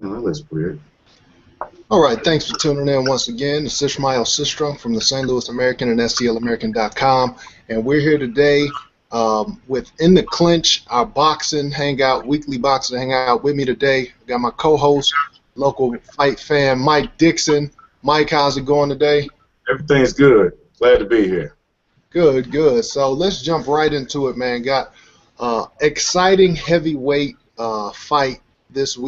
No, that looks weird. All right, thanks for tuning in once again. It's Ishmael Sistrom from the St. Louis American and STLAmerican.com, and we're here today with In the Clench, our boxing hangout, weekly boxing hangout. With me today, I got my co-host, local fight fan, Mike Dixon. Mike, how's it going today? Everything's good. Glad to be here. Good, good. So let's jump right into it, man. Got exciting heavyweight fight this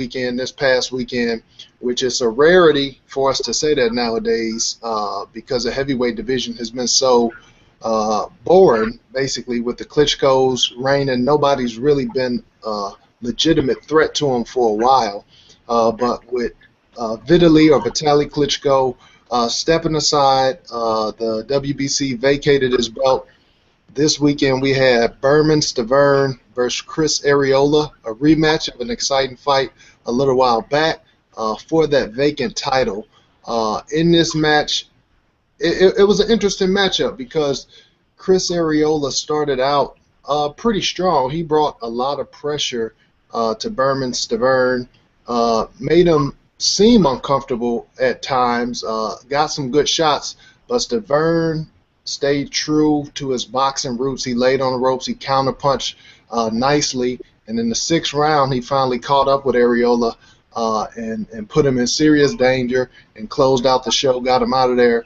past weekend, which is a rarity for us to say that nowadays because the heavyweight division has been so boring, basically, with the Klitschko's reigning. Nobody's really been a legitimate threat to him for a while. But with Vitaly Klitschko stepping aside, the WBC vacated his belt. This weekend we had Bermane Stiverne versus Chris Arreola, a rematch of an exciting fight a little while back for that vacant title. In this match, it was an interesting matchup because Chris Arreola started out pretty strong. He brought a lot of pressure to Bermane Stiverne, made him seem uncomfortable at times, got some good shots, but Stiverne stayed true to his boxing roots. He laid on the ropes. He counterpunched nicely. And in the sixth round, he finally caught up with Arreola and put him in serious danger and closed out the show, got him out of there.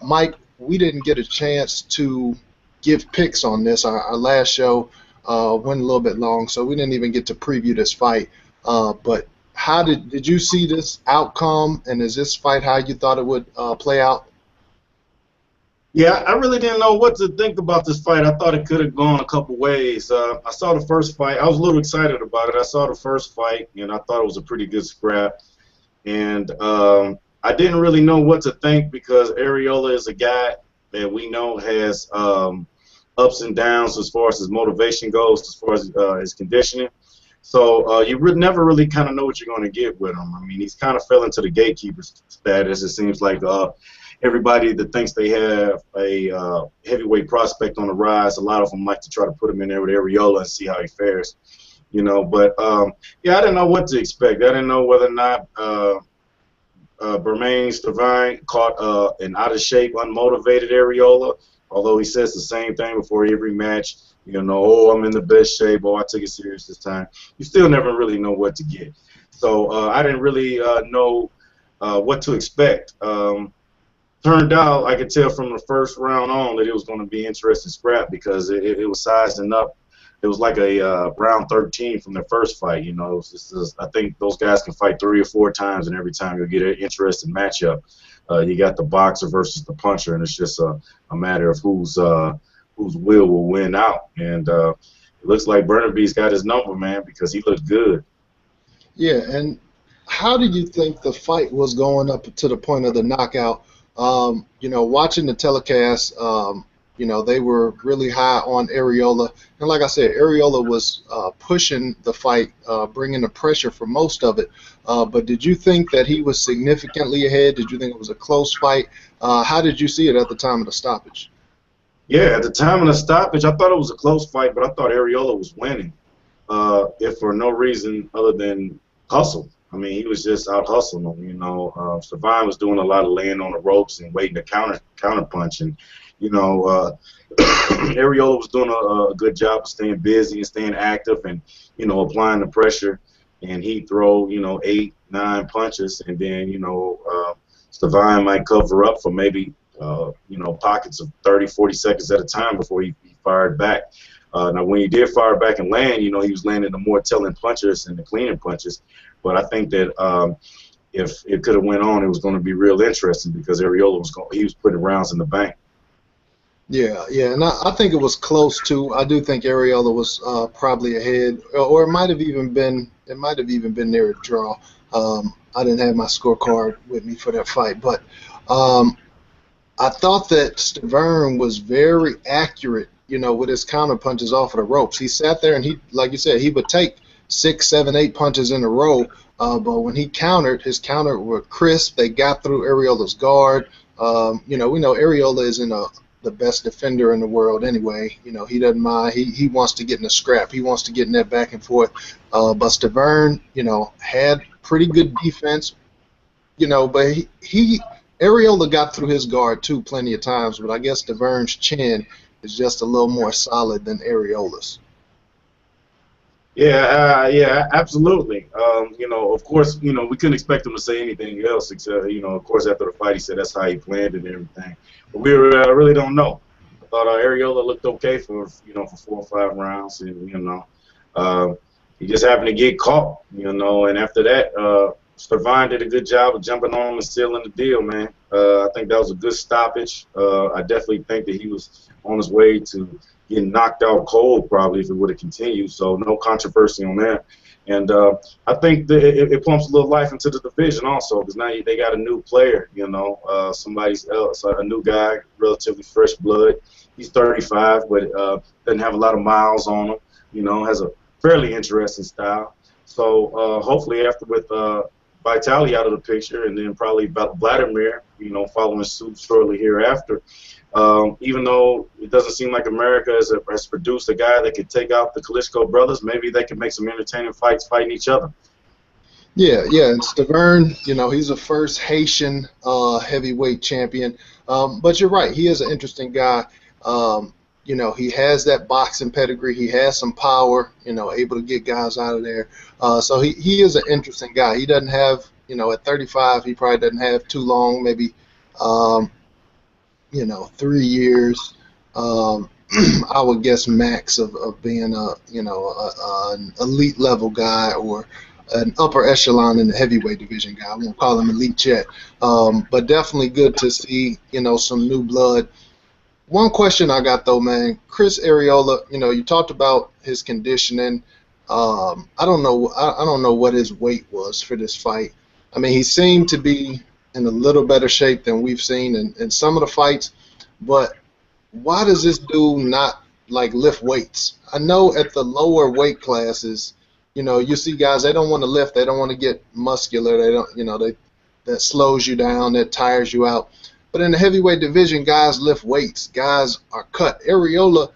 Mike, we didn't get a chance to give picks on this. Our last show went a little bit long, so we didn't even get to preview this fight. But how did you see this outcome, and is this fight how you thought it would play out? Yeah, I really didn't know what to think about this fight. I thought it could have gone a couple ways. I saw the first fight. I was a little excited about it. I saw the first fight, and I thought it was a pretty good scrap. And I didn't really know what to think because Arreola is a guy that we know has ups and downs as far as his motivation goes, as far as his conditioning. So you would never really kind of know what you're going to get with him. I mean, he's kind of fell into the gatekeeper status. It seems like everybody that thinks they have a heavyweight prospect on the rise, a lot of them like to try to put him in there with Arreola and see how he fares. You know, but yeah, I didn't know what to expect. I didn't know whether or not Bermane Stiverne caught an out-of-shape, unmotivated Arreola, although he says the same thing before every match. You know, oh, I'm in the best shape. Oh, I took it serious this time. You still never really know what to get. So I didn't really know what to expect. Turned out, I could tell from the first round on that it was going to be interesting scrap because it was sizing up. It was like a round 13 from the first fight. You know, I think those guys can fight 3 or 4 times, and every time you'll get an interesting matchup. You got the boxer versus the puncher, and it's just a matter of whose will win out. And it looks like Burnaby's got his number, man, because he looked good. Yeah, and how did you think the fight was going up to the point of the knockout? You know, watching the telecast, you know, they were really high on Arreola. And like I said, Arreola was pushing the fight, bringing the pressure for most of it. But did you think that he was significantly ahead? Did you think it was a close fight? How did you see it at the time of the stoppage? Yeah, at the time of the stoppage, I thought it was a close fight, but I thought Arreola was winning, if for no reason other than hustle. I mean, he was just out hustling them. You know, Stiverne was doing a lot of laying on the ropes and waiting to counter punch, and you know, Arreola was doing a good job of staying busy and staying active, and you know, applying the pressure. And he'd throw 8, 9 punches, and then Stiverne might cover up for maybe pockets of 30, 40 seconds at a time before he fired back. Now, when he did fire back and land, he was landing the more telling punches and the cleaning punches. But I think that if it could have went on, it was going to be real interesting because Arreola was putting rounds in the bank. Yeah, yeah, and I think it was close too. I do think Arreola was probably ahead, or it might have even been near a draw. I didn't have my scorecard with me for that fight, but I thought that Stiverne was very accurate, with his counter punches off of the ropes. He sat there and he, like you said, he would take 6, 7, 8 punches in a row. But when he countered, his counter were crisp. They got through Arreola's guard. We know Arreola is in a the best defender in the world anyway. You know, he doesn't mind. He wants to get in a scrap. He wants to get in that back and forth. But Stiverne, you know, had pretty good defense. You know, but he Arreola got through his guard too plenty of times. But I guess Stiverne's chin is just a little more solid than Areola's. Yeah, yeah, absolutely. You know, of course, you know, we couldn't expect him to say anything else except, you know, of course, after the fight, he said that's how he planned it and everything. But we really don't know. I thought Arreola looked okay for, you know, for 4 or 5 rounds, and you know, he just happened to get caught, you know, and after that, Stiverne did a good job of jumping on him and sealing the deal, man. I think that was a good stoppage. I definitely think that he was on his way to getting knocked out cold probably if it would have continued. So no controversy on that. And I think that it pumps a little life into the division also, because now they got a new player, you know, somebody else, a new guy, relatively fresh blood. He's 35, but doesn't have a lot of miles on him. You know, has a fairly interesting style. So hopefully after with Vitali out of the picture, and then probably Vladimir, you know, following suit shortly hereafter. Even though it doesn't seem like America has produced a guy that could take out the Klitschko brothers, maybe they can make some entertaining fights fighting each other. Yeah, yeah, and Stiverne, you know, he's the first Haitian heavyweight champion. But you're right, he is an interesting guy. You know, he has that boxing pedigree. He has some power, you know, able to get guys out of there. So he is an interesting guy. He doesn't have, you know, at 35, he probably doesn't have too long, maybe, you know, 3 years. I would guess max of being a, you know, an elite level guy or an upper echelon in the heavyweight division guy. I won't call him elite yet. But definitely good to see, you know, some new blood. One question I got though, man, Chris Arreola, you know, you talked about his conditioning. I don't know what his weight was for this fight. I mean, he seemed to be in a little better shape than we've seen in some of the fights, but why does this dude not like lift weights? I know at the lower weight classes, you know, you see guys, they don't want to lift, they don't want to get muscular, they don't, you know, that slows you down, that tires you out. But in the heavyweight division, guys lift weights. Guys are cut. Arreola,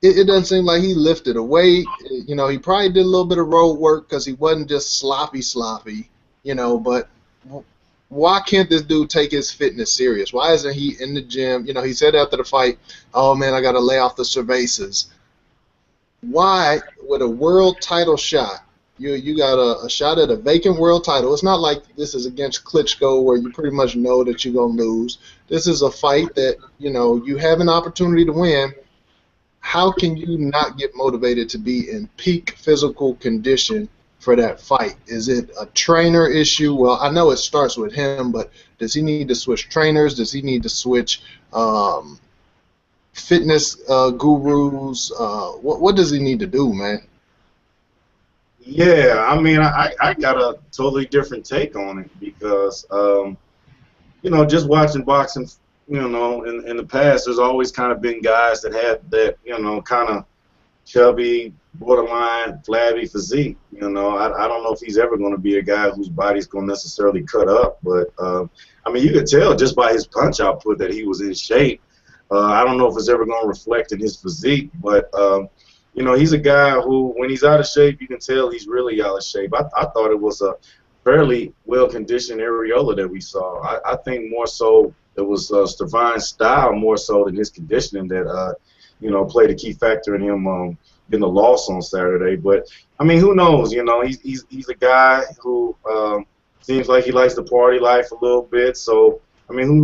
it doesn't seem like he lifted a weight. You know, he probably did a little bit of road work because he wasn't just sloppy, you know. But why can't this dude take his fitness serious? Why isn't he in the gym? You know, he said after the fight, oh, man, I got to lay off the cervezas. Why, with a world title shot, you got a shot at a vacant world title. It's not like this is against Klitschko where you pretty much know that you're going to lose. This is a fight that, you know, you have an opportunity to win. How can you not get motivated to be in peak physical condition for that fight? Is it a trainer issue? Well, I know it starts with him, but does he need to switch trainers? Does he need to switch fitness gurus? What does he need to do, man? Yeah, I mean, I got a totally different take on it because, you know, just watching boxing, you know, in the past, there's always kind of been guys that had that, you know, kind of chubby, borderline, flabby physique. You know, I don't know if he's ever going to be a guy whose body's going to necessarily cut up, but, I mean, you could tell just by his punch output that he was in shape. I don't know if it's ever going to reflect in his physique, but, you know, he's a guy who, when he's out of shape, you can tell he's really out of shape. I thought it was a fairly well-conditioned Arreola that we saw. I think more so it was Stiverne's style more so than his conditioning that, you know, played a key factor in him getting the loss on Saturday. But, I mean, who knows? You know, he's a guy who seems like he likes the party life a little bit. So, I mean, who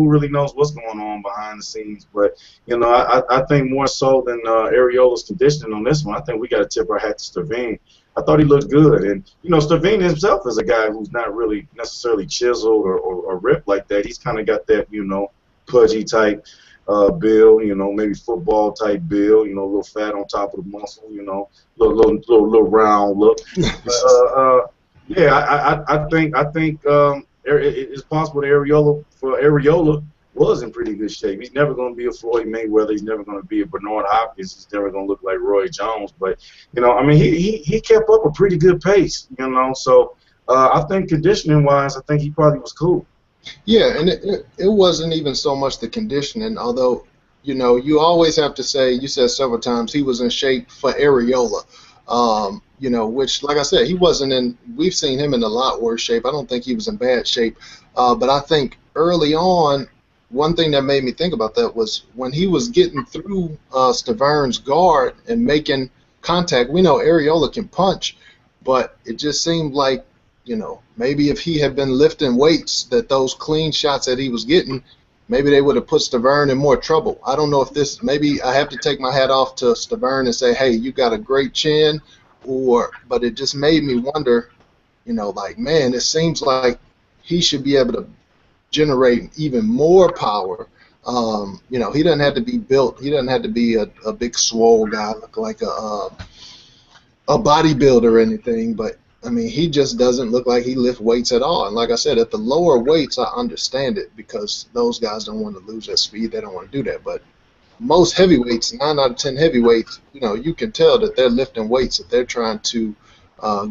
really knows what's going on behind the scenes? But, you know, I think more so than Arreola's conditioning on this one, I think we got to tip our hat to Stiverne. I thought he looked good. And, you know, Stiverne himself is a guy who's not really necessarily chiseled or ripped like that. He's kind of got that, you know, pudgy type build, you know, maybe football type build, you know, a little fat on top of the muscle, you know, little round look. Yeah, I think it's possible that Arreola was in pretty good shape. He's never going to be a Floyd Mayweather. He's never going to be a Bernard Hopkins. He's never going to look like Roy Jones. But, you know, I mean, he kept up a pretty good pace, you know. So I think conditioning-wise, I think he probably was cool. Yeah, and it wasn't even so much the conditioning, although, you always have to say, you said several times, he was in shape for Areola. Which, like I said, he wasn't in, we've seen him in a lot worse shape. I don't think he was in bad shape. But I think early on, one thing that made me think about that was when he was getting through Stiverne's guard and making contact. We know Areola can punch, but it just seemed like, maybe if he had been lifting weights, that those clean shots that he was getting, maybe they would have put Stiverne in more trouble. I don't know if this, maybe I have to take my hat off to Stiverne and say, hey, you got a great chin, but it just made me wonder, like, man, it seems like he should be able to generate even more power. He doesn't have to be built. He doesn't have to be a big swole guy, look like a bodybuilder or anything. But I mean, he just doesn't look like he lifts weights at all. And like I said, at the lower weights, I understand it because those guys don't want to lose their speed. They don't want to do that. But most heavyweights, 9 out of 10 heavyweights, you can tell that they're lifting weights, that they're trying to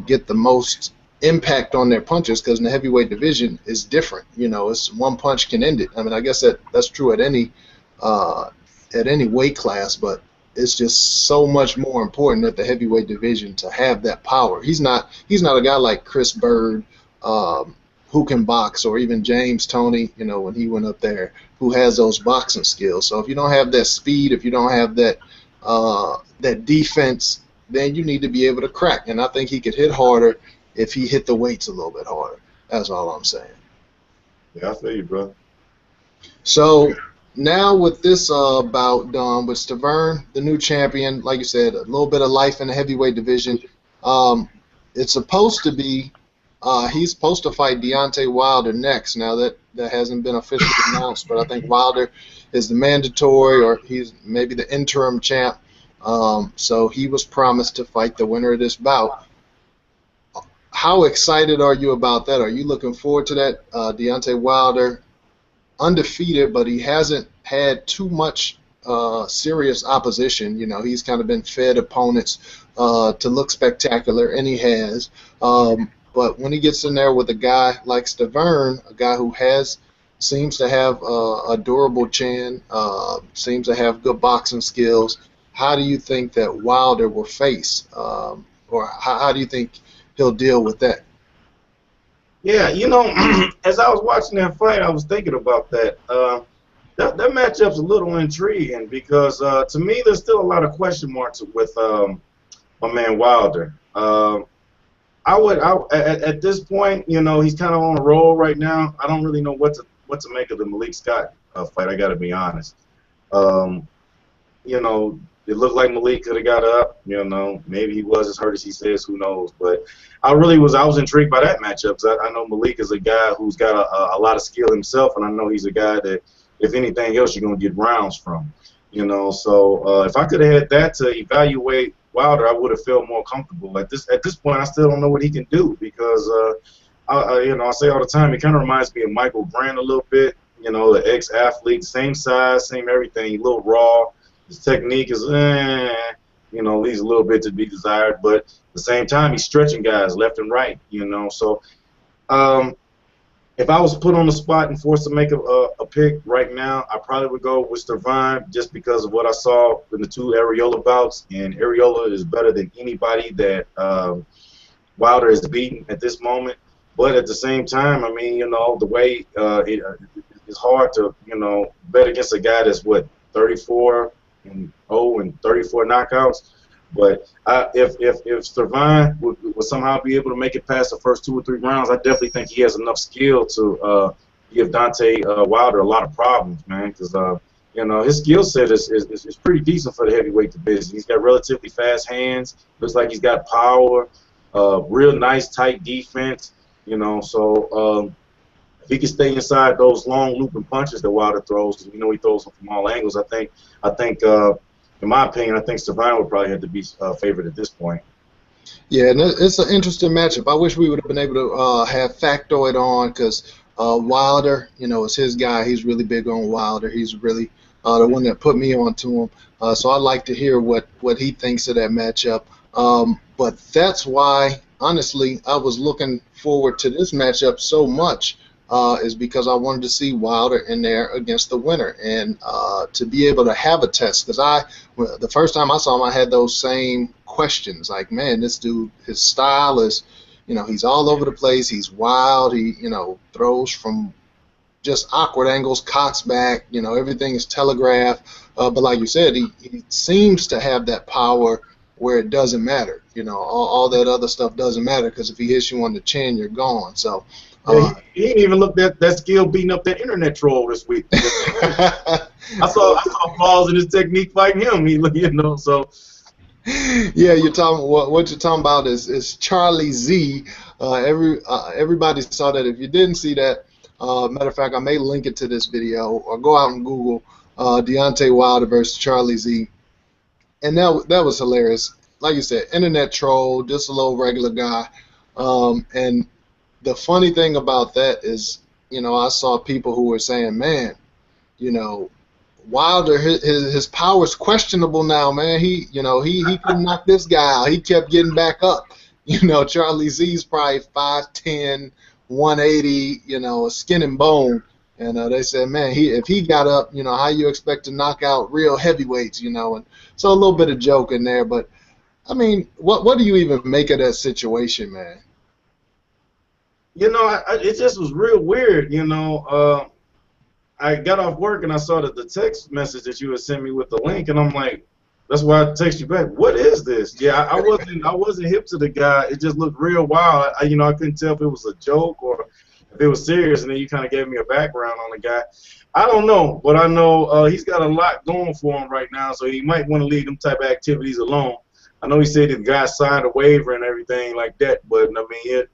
get the most impact on their punches, because in the heavyweight division is different. It's one punch can end it. I mean, I guess that's true at any weight class, but it's just so much more important at the heavyweight division to have that power. He's not a guy like Chris Bird, who can box, or even James Toney, when he went up there, who has those boxing skills. So if you don't have that speed, if you don't have that defense, then you need to be able to crack. And I think he could hit harder if he hit the weights a little bit harder. That's all I'm saying. Yeah, I feel you, bro. So now with this bout done, with Stiverne, the new champion, like you said, a little bit of life in the heavyweight division. It's supposed to be, he's supposed to fight Deontay Wilder next. Now that hasn't been officially announced, but I think Wilder is the mandatory, or he's maybe the interim champ. So he was promised to fight the winner of this bout. How excited are you about that? Are you looking forward to that? Deontay Wilder, undefeated, but he hasn't had too much serious opposition. He's kind of been fed opponents to look spectacular, and he has. But when he gets in there with a guy like Stiverne, a guy who seems to have a durable chin, seems to have good boxing skills, how do you think that Wilder will face, or how do you think he'll deal with that? Yeah, as I was watching that fight, I was thinking about that. That matchup's a little intriguing because to me, there's still a lot of question marks with my man Wilder. At this point, he's kind of on a roll right now. I don't really know what to make of the Malik Scott fight. I got to be honest. It looked like Malik could have got up. Maybe he was as hurt as he says. Who knows? But I was intrigued by that matchup because I know Malik is a guy who's got a lot of skill himself, and I know he's a guy that, if anything else, you're gonna get rounds from. So if I could have had that to evaluate Wilder, I would have felt more comfortable. At this point, I still don't know what he can do because I say all the time, he kind of reminds me of Michael Grant a little bit. The ex-athlete, same size, same everything, a little raw. His technique is, leaves a little bit to be desired, but at the same time, he's stretching guys left and right, So if I was put on the spot and forced to make a pick right now, I probably would go with Stiverne just because of what I saw in the 2 Arreola bouts, and Arreola is better than anybody that Wilder has beaten at this moment. But at the same time, I mean, the way it's hard to, bet against a guy that's, 34 and 0 and 34 knockouts. But if Stiverne would somehow be able to make it past the first 2 or 3 rounds, I definitely think he has enough skill to give Deontay Wilder a lot of problems, man. Because his skill set is pretty decent for the heavyweight division. He's got relatively fast hands. Looks like he's got power. Real nice tight defense. So if he can stay inside those long looping punches that Wilder throws, because he throws them from all angles, I think, in my opinion, I think Stiverne would probably have to be favored at this point. Yeah, and it's an interesting matchup. I wish we would have been able to have Factoid on because Wilder, is his guy. He's really big on Wilder. He's really the one that put me on to him. So I'd like to hear what he thinks of that matchup. But that's why, honestly, I was looking forward to this matchup so much is because I wanted to see Wilder in there against the winner, and to be able to have a test. Because the first time I saw him, I had those same questions. Like, man, this dude, his style is, he's all over the place. He's wild. He, throws from just awkward angles, cocks back. Everything is telegraphed. But like you said, he seems to have that power where it doesn't matter. All that other stuff doesn't matter, because if he hits you on the chin, you're gone. So. He didn't even look at that skill beating up that internet troll this week. I saw flaws in his technique fighting him. So. Yeah, you're talking what you're talking about is Charlie Z. Everybody saw that. If you didn't see that, matter of fact, I may link it to this video, or go out and Google Deontay Wilder versus Charlie Z, and that was hilarious. Like you said, internet troll, just a little regular guy, and the funny thing about that is, I saw people who were saying, man, Wilder, his power's questionable now, man. He couldn't knock this guy out. He kept getting back up. Charlie Z's probably 5'10", 180, skin and bone. And they said, man, if he got up, how you expect to knock out real heavyweights, And so a little bit of joke in there. But, I mean, what do you even make of that situation, man? It just was real weird, I got off work and I saw the text message that you had sent me with the link, and I'm like, that's why I text you back. What is this? Yeah, I wasn't hip to the guy. It just looked real wild. I couldn't tell if it was a joke or if it was serious, and then you kind of gave me a background on the guy. I don't know, but I know he's got a lot going for him right now, so he might want to leave them type of activities alone. I know he said the guy signed a waiver and everything like that, but I mean,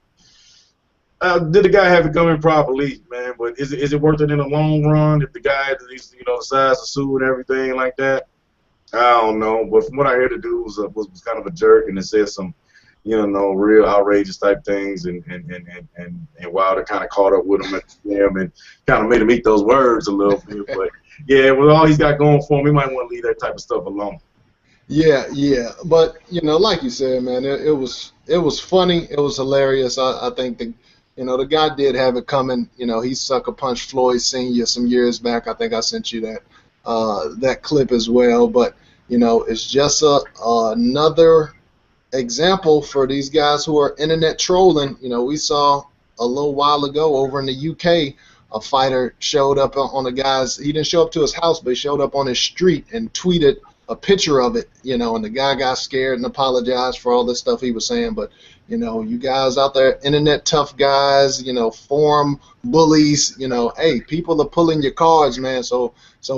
did the guy have it coming properly, man? But is it worth it in the long run if the guy decides to sue and everything like that? I don't know. But from what I heard, the dude was kind of a jerk, and it said some, real outrageous type things, and Wilder kind of caught up with him at the gym and kind of made him eat those words a little bit. But yeah, with all he's got going for him, he might want to leave that type of stuff alone. Yeah. But like you said, man, it was funny. It was hilarious. I think the guy did have it coming. He sucker punched Floyd Sr. some years back. I think I sent you that clip as well. But, it's just another example for these guys who are internet trolling. We saw a little while ago over in the UK, a fighter showed up on a guy's, he didn't show up to his house, but he showed up on his street and tweeted a picture of it, and the guy got scared and apologized for all this stuff he was saying. But, you guys out there, internet tough guys, forum bullies, hey, people are pulling your cards, man. So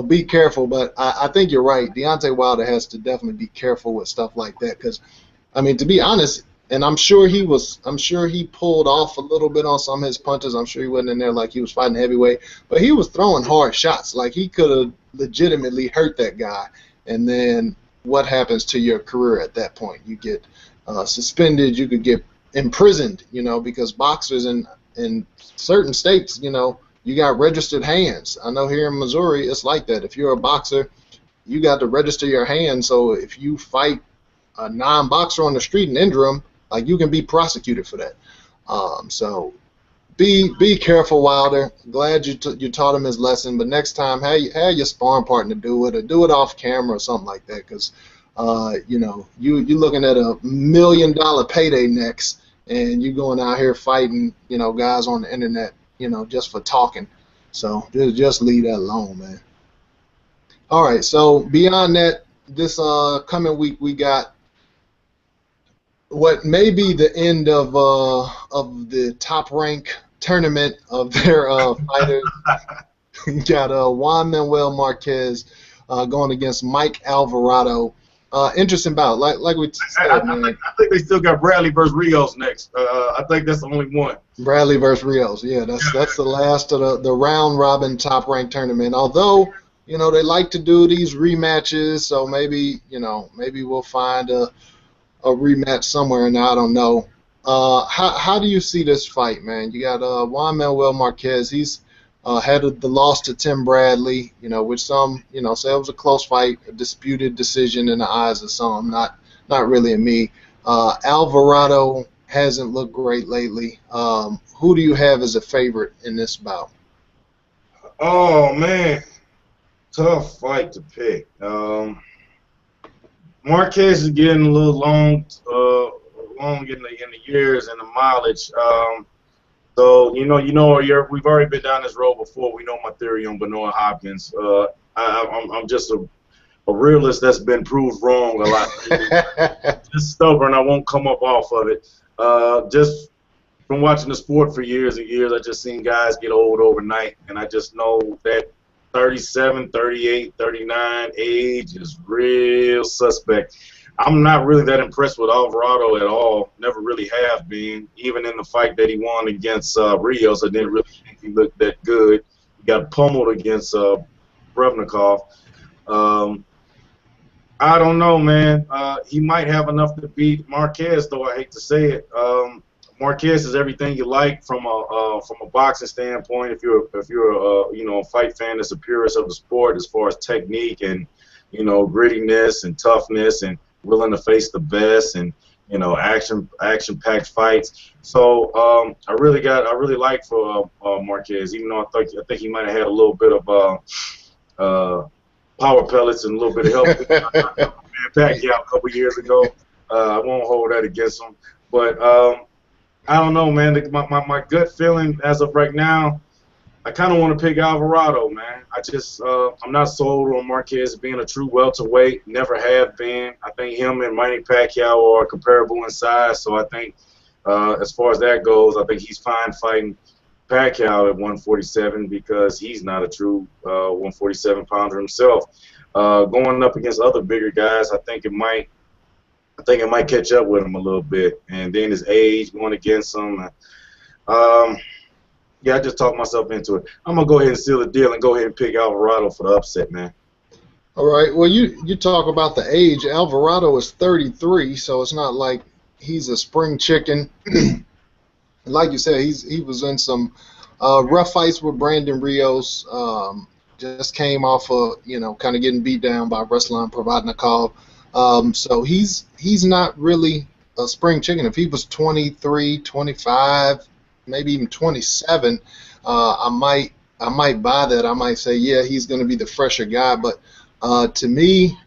be careful. But I think you're right. Deontay Wilder has to definitely be careful with stuff like that, because, I mean, to be honest, and I'm sure he pulled off a little bit on some of his punches. I'm sure he wasn't in there like he was fighting heavyweight, but he was throwing hard shots. Like, he could have legitimately hurt that guy. And then what happens to your career at that point? You get suspended. You could get imprisoned, because boxers in certain states, you got registered hands. I know here in Missouri it's like that. If you're a boxer, you got to register your hands. So if you fight a non-boxer on the street and injure him, like, you can be prosecuted for that. So be careful, Wilder. Glad you taught him his lesson, but next time have your sparring partner do it, or do it off camera or something like that, because you're looking at $1 million payday next, and you going out here fighting guys on the internet just for talking. So just leave that alone, man. All right, so beyond that, this coming week we got what may be the end of the top rank tournament of their fighters. We got Juan Manuel Marquez going against Mike Alvarado. Interesting bout, like we said, man. I think they still got Bradley versus Rios next. I think that's the only one. Bradley versus Rios, yeah, that's the last of the round robin top rank tournament. Although they like to do these rematches, so maybe we'll find a rematch somewhere, and I don't know. How do you see this fight, man? You got Juan Manuel Marquez. He's had the loss to Tim Bradley, which some say it was a close fight, a disputed decision in the eyes of some, not really in me. Alvarado hasn't looked great lately. Who do you have as a favorite in this bout? Oh man, tough fight to pick. Marquez is getting a little long in the years and the mileage. So we've already been down this road before. We know my theory on Benoit Hopkins. I'm just a realist that's been proved wrong a lot. Just stubborn. I won't come up off of it. Just from watching the sport for years and years, I just seen guys get old overnight, and I just know that 37, 38, 39 age is real suspect. I'm not really that impressed with Alvarado at all. Never really have been. Even in the fight that he won against Rios, I didn't really think he looked that good. He got pummeled against Brevnikov. I don't know, man. He might have enough to beat Marquez, though. I hate to say it. Marquez is everything you like from a boxing standpoint. If you're a fight fan that's a purist of the sport, as far as technique and grittiness and toughness and willing to face the best and action-packed fights. So I really like for Marquez, even though I think he might have had a little bit of power pellets and a little bit of help with Pacquiao a couple years ago. I won't hold that against him, but I don't know, man. My gut feeling as of right now, I kind of want to pick Alvarado, man. I'm not sold on Marquez being a true welterweight. Never have been. I think him and Manny Pacquiao are comparable in size. So I think as far as that goes, I think he's fine fighting Pacquiao at 147 because he's not a true 147-pounder himself. Going up against other bigger guys, I think it might catch up with him a little bit. And then his age going against him. Yeah, I just talked myself into it. I'm going to go ahead and seal the deal and go ahead and pick Alvarado for the upset, man. All right. Well, you talk about the age. Alvarado is 33, so it's not like he's a spring chicken. Like you said, he was in some rough fights with Brandon Rios. Just came off of, kind of getting beat down by Ruslan Provodnikov. So he's not really a spring chicken. If he was 23, 25, maybe even 27, I might buy that. I might say, yeah, he's going to be the fresher guy. But to me,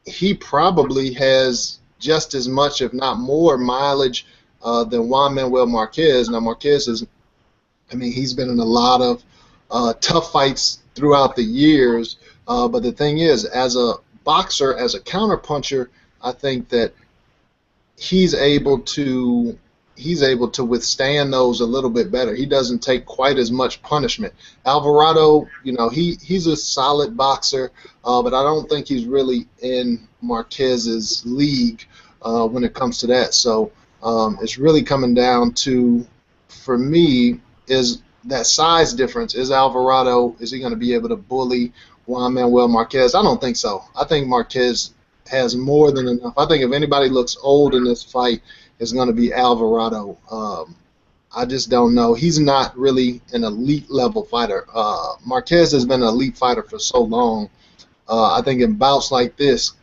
he probably has just as much, if not more, mileage than Juan Manuel Marquez. Now, Marquez he's been in a lot of tough fights throughout the years. But the thing is, as a boxer, as a counterpuncher, I think that he's able to withstand those a little bit better. He doesn't take quite as much punishment. Alvarado, he's a solid boxer, but I don't think he's really in Marquez's league when it comes to that. So it's really coming down to, for me, is that size difference. Is Alvarado, is he going to be able to bully Juan Manuel Marquez? I don't think so. I think Marquez has more than enough. I think if anybody looks old in this fight, it's going to be Alvarado. I just don't know. He's not really an elite level fighter. Marquez has been an elite fighter for so long. I think in bouts like this,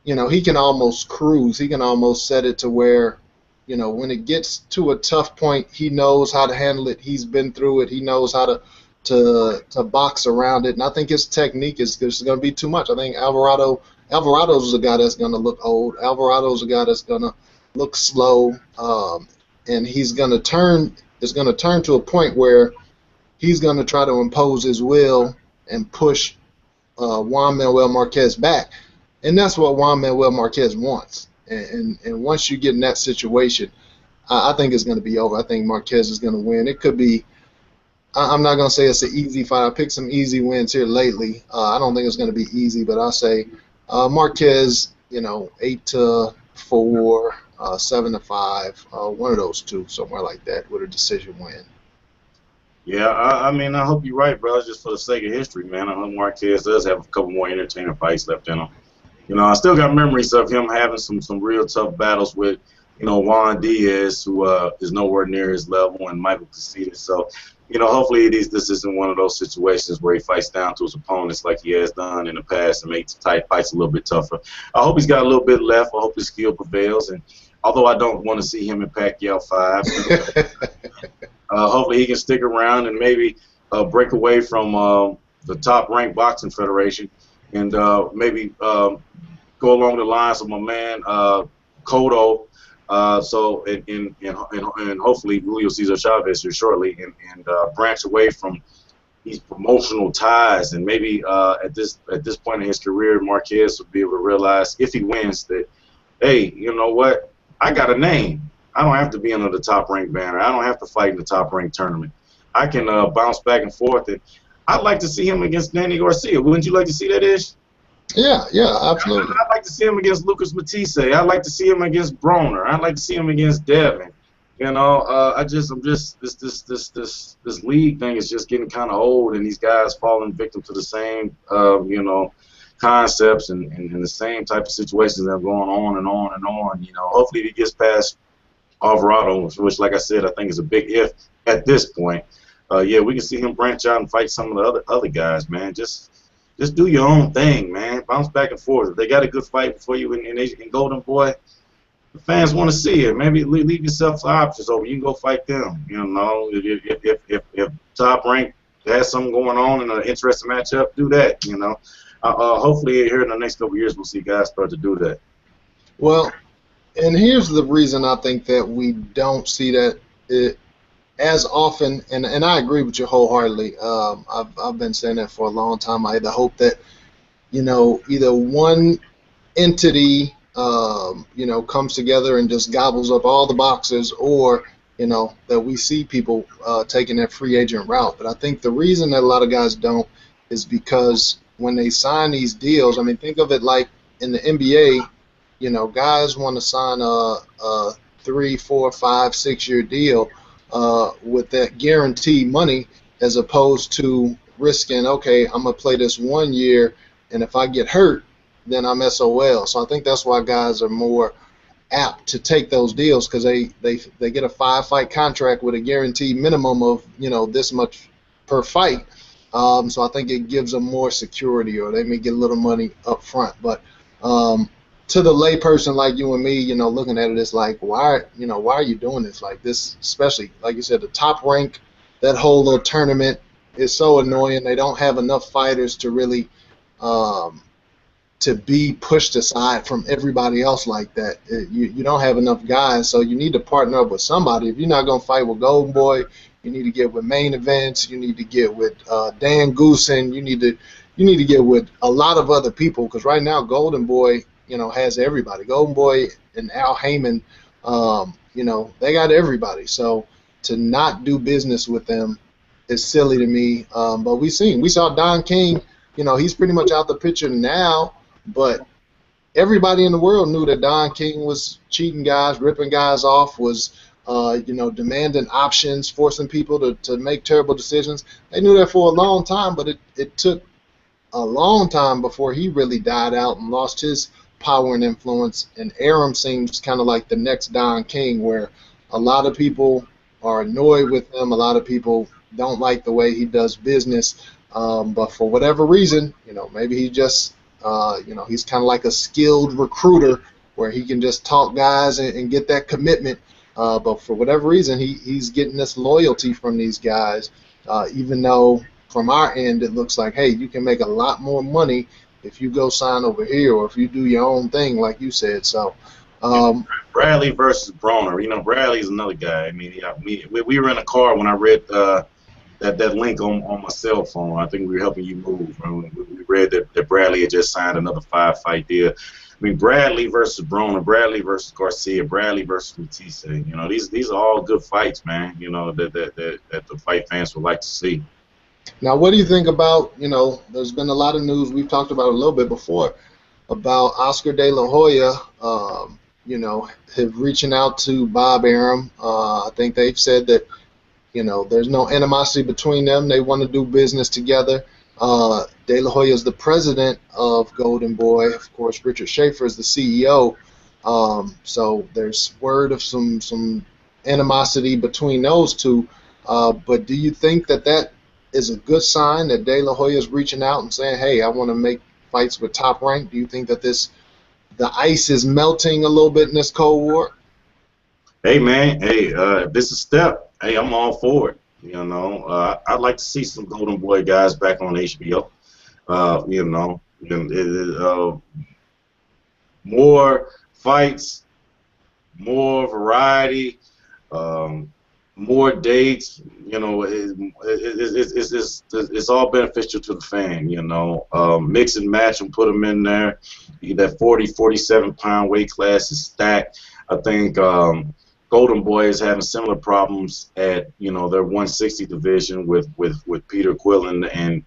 he can almost cruise. He can almost set it to where, when it gets to a tough point, he knows how to handle it. He's been through it. He knows how to box around it. And I think his technique is going to be too much. I think Alvarado's a guy that's going to look old. Alvarado's a guy that's going to look slow, and it's going to turn to a point where he's going to try to impose his will and push Juan Manuel Marquez back, and that's what Juan Manuel Marquez wants. And once you get in that situation, I think it's going to be over. I think Marquez is going to win. It could be. I'm not going to say it's an easy fight. I picked some easy wins here lately. I don't think it's going to be easy, but I'll say Marquez, 8-4. 7-5, one of those two, somewhere like that, with a decision win. Yeah, I I hope you're right, bro. Just for the sake of history, man. I hope Marquez does have a couple more entertaining fights left in him. I still got memories of him having some real tough battles with, Juan Diaz, who is nowhere near his level, and Michael Caceres. So, hopefully this isn't one of those situations where he fights down to his opponents like he has done in the past and makes tight fights a little bit tougher. I hope he's got a little bit left. I hope his skill prevails, and although I don't want to see him in Pacquiao 5. Hopefully he can stick around and maybe break away from the top-ranked boxing federation and maybe go along the lines of my man Cotto. And hopefully Julio Cesar Chavez here shortly, and branch away from these promotional ties, and maybe at this point in his career, Marquez will be able to realize, if he wins, that, hey, you know what? I got a name. I don't have to be under the top-ranked banner. I don't have to fight in the top-ranked tournament. I can bounce back and forth. And I'd like to see him against Danny Garcia. Wouldn't you like to see that, Ish? Yeah, absolutely. I'd like to see him against Lucas Matisse. I'd like to see him against Broner. I'd like to see him against Devin. You know, I'm just this league thing is just getting kind of old, and these guys falling victim to the same concepts and the same type of situations that are going on and on and on. You know, hopefully he gets past Alvarado, which, like I said, I think is a big if at this point. Yeah, we can see him branch out and fight some of the other guys, man. Just do your own thing, man. Bounce back and forth. If they got a good fight before you in Golden Boy, the fans want to see it. Maybe leave yourself the options open. You can go fight them. You know, if Top Rank has something going on in an interesting matchup, do that. You know, hopefully here in the next couple of years we'll see guys start to do that. Well, and here's the reason I think that we don't see that as often, and I agree with you wholeheartedly. I've been saying that for a long time. I either hope that, you know, either one entity, you know, comes together and just gobbles up all the boxes, or, you know, that we see people taking that free agent route. But I think the reason that a lot of guys don't is because when they sign these deals, I mean, think of it like in the NBA, you know, guys want to sign a 3, 4, 5, 6-year deal with that guaranteed money, as opposed to risking, okay, I'm going to play this 1 year, and if I get hurt, then I'm SOL. So I think that's why guys are more apt to take those deals, because they get a 5-fight contract with a guaranteed minimum of, you know, this much per fight. So I think it gives them more security, or they may get a little money up front. But to the layperson like you and me, you know, looking at it, it's like, why are you doing this? Like this, especially like you said, the Top Rank, that whole little tournament is so annoying. They don't have enough fighters to really to be pushed aside from everybody else like that. You don't have enough guys, so you need to partner up with somebody. If you're not gonna fight with Golden Boy, you need to get with Main Events. You need to get with Dan Goosen. You need to get with a lot of other people, because right now Golden Boy, you know, has everybody. Golden Boy and Al Heyman, you know, they got everybody. So to not do business with them is silly to me. But we saw Don King, you know, he's pretty much out the picture now, but everybody in the world knew that Don King was cheating guys, ripping guys off, was, you know, demanding options, forcing people to make terrible decisions. They knew that for a long time, but it took a long time before he really died out and lost his power and influence. And Arum seems kind of like the next Don King, where a lot of people are annoyed with him. A lot of people don't like the way he does business. But for whatever reason, you know, maybe he just, you know, he's kind of like a skilled recruiter where he can just talk guys and get that commitment. But for whatever reason, he's getting this loyalty from these guys, even though from our end it looks like, hey, you can make a lot more money if you go sign over here, or if you do your own thing, like you said. So Bradley versus Broner. You know, Bradley's another guy. I mean, we were in a car when I read that link on my cell phone. I think we were helping you move. We read that Bradley had just signed another 5-fight deal. I mean, Bradley versus Broner, Bradley versus Garcia, Bradley versus Matisse. You know, these are all good fights, man. You know, that the fight fans would like to see. Now, what do you think about, you know, there's been a lot of news, we've talked about it a little bit before, about Oscar De La Hoya, you know, reaching out to Bob Arum. I think they've said that, you know, there's no animosity between them. They want to do business together. De La Hoya is the president of Golden Boy. Of course, Richard Schaefer is the CEO. So there's word of some animosity between those two. But do you think that is a good sign, that De La Hoya is reaching out and saying, hey, I want to make fights with Top Rank? Do you think that the ice is melting a little bit in this Cold War? Hey man, hey, if this is a step, hey, I'm all for it. I'd like to see some Golden Boy guys back on HBO. More fights, more variety, um, more dates. It's all beneficial to the fan. Mix and match and put them in there. That 40, 47-pound weight class is stacked. I think Golden Boy is having similar problems at their 160 division with Peter Quillen and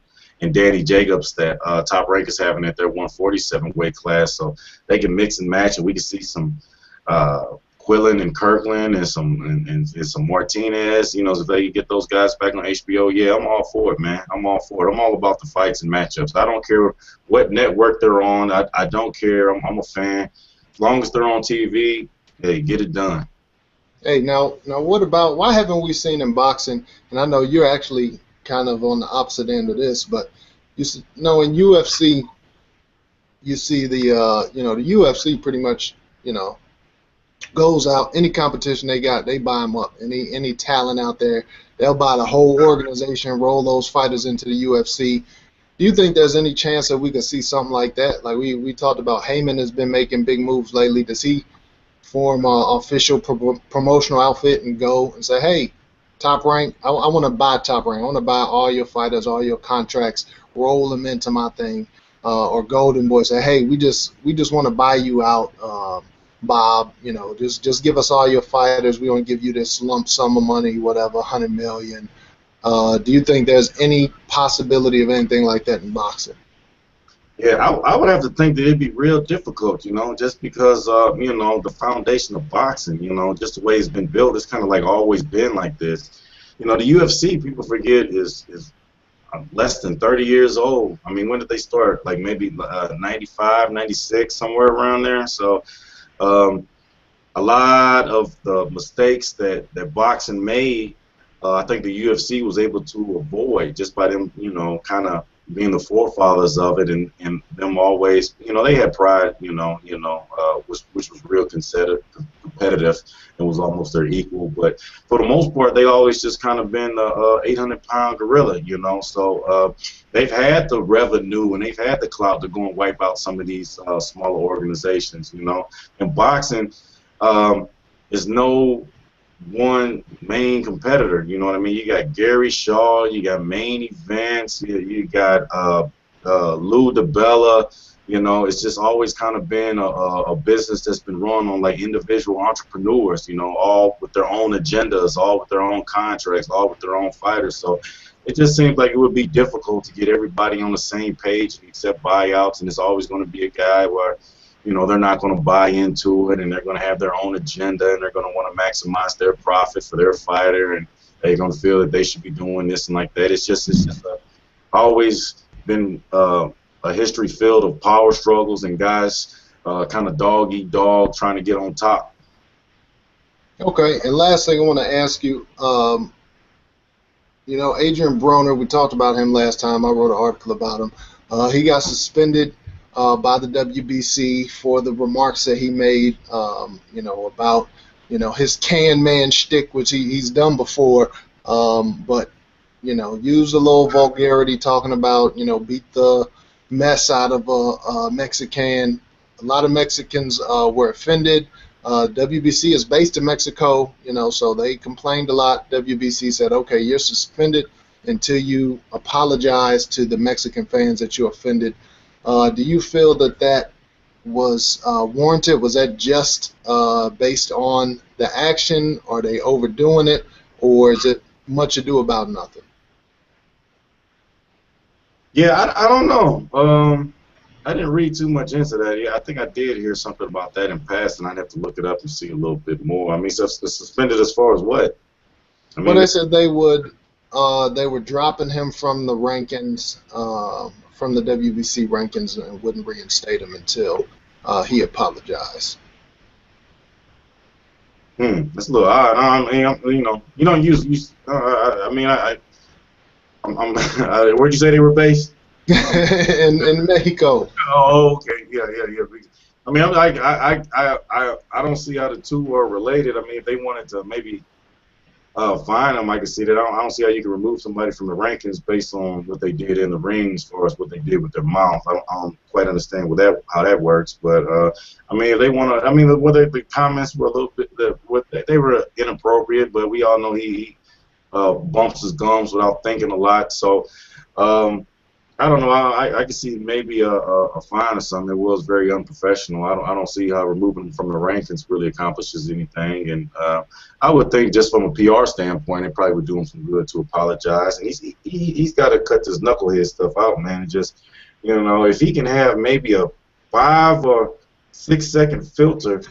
Danny Jacobs that Top Rank is having at their 147 weight class. So they can mix and match, and we can see some Quillen and Kirkland and some Martinez. If they get those guys back on HBO, yeah, I'm all for it, man. I'm all for it. I'm all about the fights and matchups. I don't care what network they're on. I don't care. I'm a fan. As long as they're on TV, hey, get it done. Hey, now, what about, why haven't we seen in boxing, and I know you're actually kind of on the opposite end of this, but in UFC, you see the UFC pretty much, goes out, any competition they got, they buy them up. Any talent out there, they'll buy the whole organization, roll those fighters into the UFC. Do you think there's any chance that we could see something like that? Like we talked about, Heyman has been making big moves lately. Does he form an official promotional outfit and go and say, hey, Top Rank, I want to buy Top Rank. I want to buy all your fighters, all your contracts, roll them into my thing. Or Golden Boy say, hey, we just want to buy you out, Bob. Just give us all your fighters. We want to give you this lump sum of money, whatever, $100 million. Do you think there's any possibility of anything like that in boxing? Yeah, I would have to think that it'd be real difficult, just because, the foundation of boxing, just the way it's been built, it's kind of like always been like this. The UFC, people forget, is less than 30 years old. I mean, when did they start? Like maybe 95, 96, somewhere around there. So a lot of the mistakes that boxing made, I think the UFC was able to avoid just by them, kind of being the forefathers of it, and them always, they had pride, which was real competitive and was almost their equal. But for the most part, they always just kind of been the 800-pound gorilla, So they've had the revenue and they've had the clout to go and wipe out some of these smaller organizations, And boxing is no one main competitor, you know what I mean? You got Gary Shaw, you got Main Events, you got Lou DiBella. It's just always kind of been a business that's been run on like individual entrepreneurs, all with their own agendas, all with their own contracts, all with their own fighters. So it just seems like it would be difficult to get everybody on the same page and accept buyouts, and it's always going to be a guy where they're not going to buy into it, and they're going to have their own agenda, and they're going to want to maximize their profit for their fighter, and they're going to feel that they should be doing this and like that. It's just always been a history filled of power struggles and guys kind of dog eat dog trying to get on top. Okay, and last thing I want to ask you, Adrien Broner, we talked about him last time. I wrote an article about him. He got suspended by the WBC for the remarks that he made, about, his can man shtick, which he's done before, but, used a little vulgarity talking about, beat the mess out of a Mexican. A lot of Mexicans were offended. WBC is based in Mexico, so they complained a lot. WBC said, okay, you're suspended until you apologize to the Mexican fans that you offended. Do you feel that was warranted? Was that just based on the action? Are they overdoing it? Or is it much ado about nothing? Yeah, I don't know. I didn't read too much into that. Yeah, I think I did hear something about that in past, and I'd have to look it up and see a little bit more. I mean, so suspended as far as what? Well, they said they were dropping him from the rankings, from the WBC rankings, and wouldn't reinstate him until he apologized. That's a little odd. I mean, you don't use. Where'd you say they were based? in Mexico. Oh, okay. Yeah. I mean, I'm like, I don't see how the two are related. I mean, if they wanted to maybe fine them, I can see that. I don't see how you can remove somebody from the rankings based on what they did in the ring as far as what they did with their mouth. I don't quite understand how that works. But I mean, if they want to, I mean, whether the comments were a little bit, they were inappropriate, but we all know he bumps his gums without thinking a lot. So. I don't know. I can see maybe a fine or something. It was very unprofessional. I don't see how removing him from the rankings really accomplishes anything. And I would think just from a PR standpoint, it probably would do him some good to apologize. And he's got to cut this knucklehead stuff out, man. And just, you know, if he can have maybe a 5 or 6 second filter,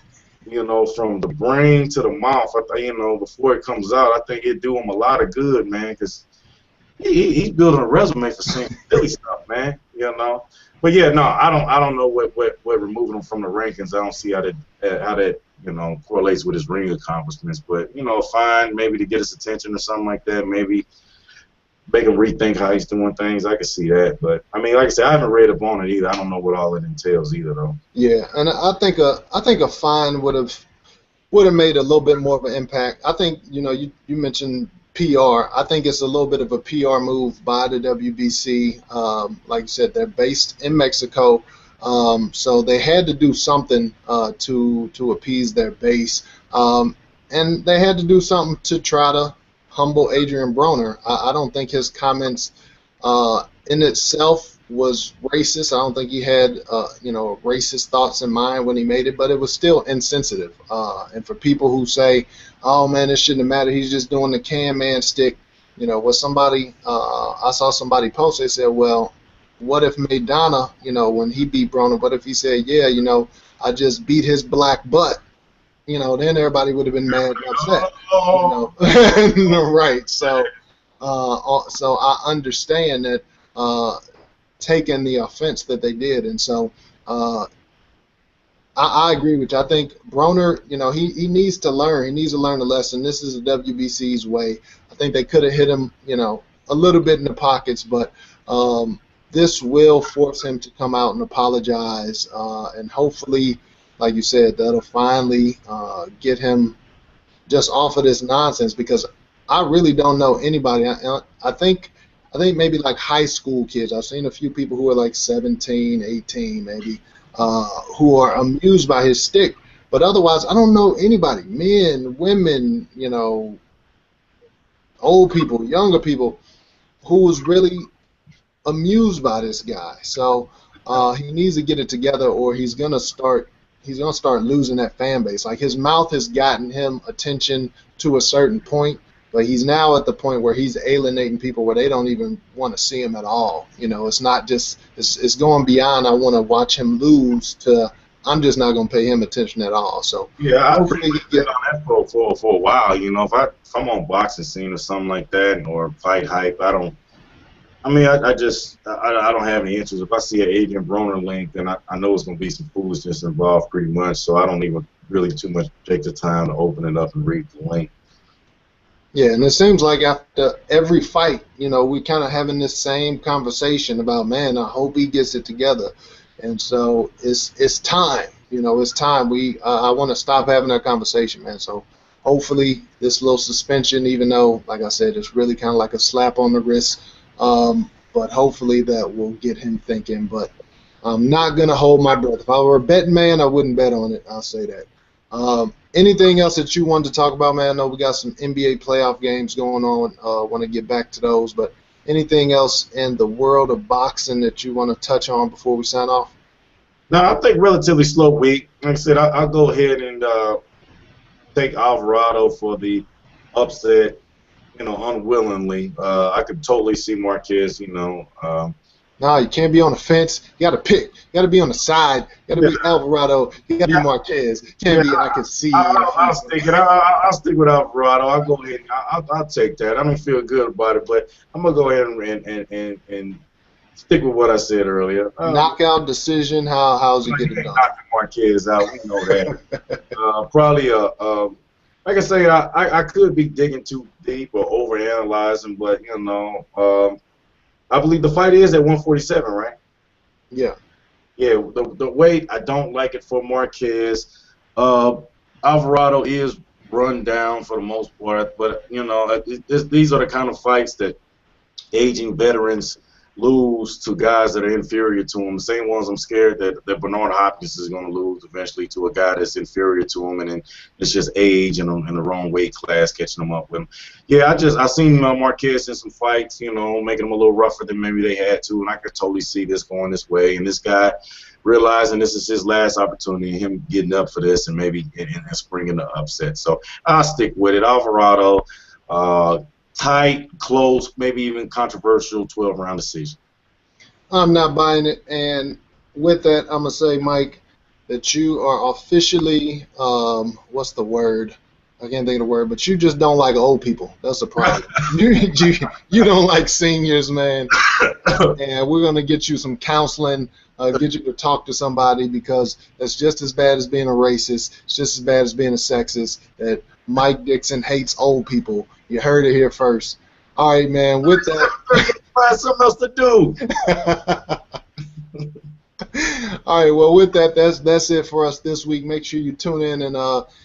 you know, from the brain to the mouth, you know, before it comes out, I think it'd do him a lot of good, man, because he's building a resume for saying silly stuff, man. You know, but yeah, no, I don't know what removing him from the rankings. I don't see how that you know correlates with his ring accomplishments. But you know, fine, maybe to get his attention or something like that. Maybe make him rethink how he's doing things. I can see that. But I mean, like I said, I haven't read up on it either. I don't know what all it entails either, though. Yeah, and I think a fine would have made a little bit more of an impact. I think you mentioned PR. I think it's a little bit of a PR move by the WBC. Like you said, they're based in Mexico, so they had to do something to appease their base, and they had to do something to try to humble Adrien Broner. I don't think his comments in itself was racist. I don't think he had racist thoughts in mind when he made it, but it was still insensitive. And for people who say, "Oh man, it shouldn't have mattered. He's just doing the can man stick," you know, what somebody I saw somebody post. They said, "Well, what if Maidana, when he beat Broner, what if he said, yeah, I just beat his black butt?" Then everybody would have been mad and upset. Right. So I understand that taking the offense that they did, and so I agree with you. I think Broner, he needs to learn. He needs to learn a lesson. This is the WBC's way. I think they could have hit him, a little bit in the pockets, but this will force him to come out and apologize, and hopefully, like you said, that'll finally get him just off of this nonsense, because I really don't know anybody. I think maybe like high school kids. I've seen a few people who are like 17, 18 maybe, who are amused by his stick. But otherwise, I don't know anybody, men, women, old people, younger people, who was really amused by this guy. So he needs to get it together, or he's gonna start losing that fan base. Like, his mouth has gotten him attention to a certain point, but he's now at the point where he's alienating people where they don't even want to see him at all. It's not just it's going beyond I want to watch him lose to I'm just not going to pay him attention at all. So yeah, I've been on that for a while. If I'm on boxing scene or something like that, or fight hype, I don't have any interest. If I see an Adrien Broner link, then I know it's going to be some foolishness involved pretty much, so I don't even really too much take the time to open it up and read the link. Yeah, and it seems like after every fight, we kind of having this same conversation about, man, I hope he gets it together. And so it's time. It's time. I want to stop having that conversation, man. So hopefully this little suspension, even though, like I said, it's really kind of like a slap on the wrist, but hopefully that will get him thinking. But I'm not going to hold my breath. If I were a betting man, I wouldn't bet on it. I'll say that. Anything else that you wanted to talk about, man? I know we got some NBA playoff games going on. Want to get back to those, but anything else in the world of boxing that you want to touch on before we sign off? No, I think relatively slow week. Like I said, I'll go ahead and take Alvarado for the upset, unwillingly. I could totally see Marquez, No, you can't be on the fence. You got to pick. You got to be on the side. You got to be Alvarado. You got to be Marquez. You can't be, I can see. I'll stick with Alvarado. I'll go ahead. I'll take that. I don't feel good about it, but I'm going to go ahead and stick with what I said earlier. Knockout decision. How's it getting done? Knocking Marquez out. We know that. Probably like I say, I could be digging too deep or overanalyzing, but I believe the fight is at 147, right? Yeah. Yeah, the weight, I don't like it for Marquez. Alvarado is run down for the most part, but you know, these are the kind of fights that aging veterans lose to guys that are inferior to him. The same ones I'm scared that Bernard Hopkins is going to lose eventually to a guy that's inferior to him, and then it's just age and in the wrong weight class catching him up with him. Yeah, I seen Marquez in some fights, you know, making him a little rougher than maybe they had to, and I could totally see this going this way. And this guy realizing this is his last opportunity, him getting up for this and maybe and springing the upset. So I'll stick with it. Alvarado. Tight, close, maybe even controversial 12-round decision. I'm not buying it. And with that, I'm going to say, Mike, that you are officially, what's the word? I can't think of the word, but you just don't like old people. That's the problem. you don't like seniors, man. And we're going to get you some counseling, get you to talk to somebody, because that's just as bad as being a racist. It's just as bad as being a sexist, that Mike Dixon hates old people. You heard it here first. All right, man. With that, find something else to do. All right. Well, with that, that's it for us this week. Make sure you tune in and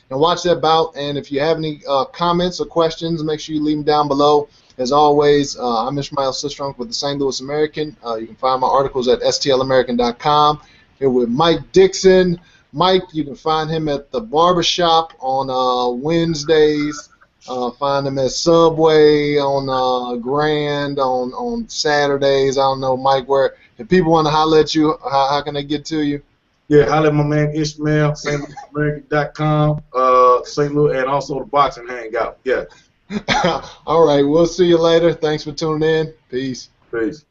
watch that bout. And if you have any comments or questions, make sure you leave them down below. As always, I'm Ishmael Sistrunk with the St. Louis American. You can find my articles at stlamerican.com. Here with Mike Dixon. Mike, you can find him at the barbershop on Wednesdays. Find him at Subway, on Grand, on Saturdays. I don't know, Mike, where if people want to holler at you, how can they get to you? Yeah, holler at my man Ishmael, StLouisAmerican.com, St. Louis, and also the boxing hangout. Yeah. All right, we'll see you later. Thanks for tuning in. Peace. Peace.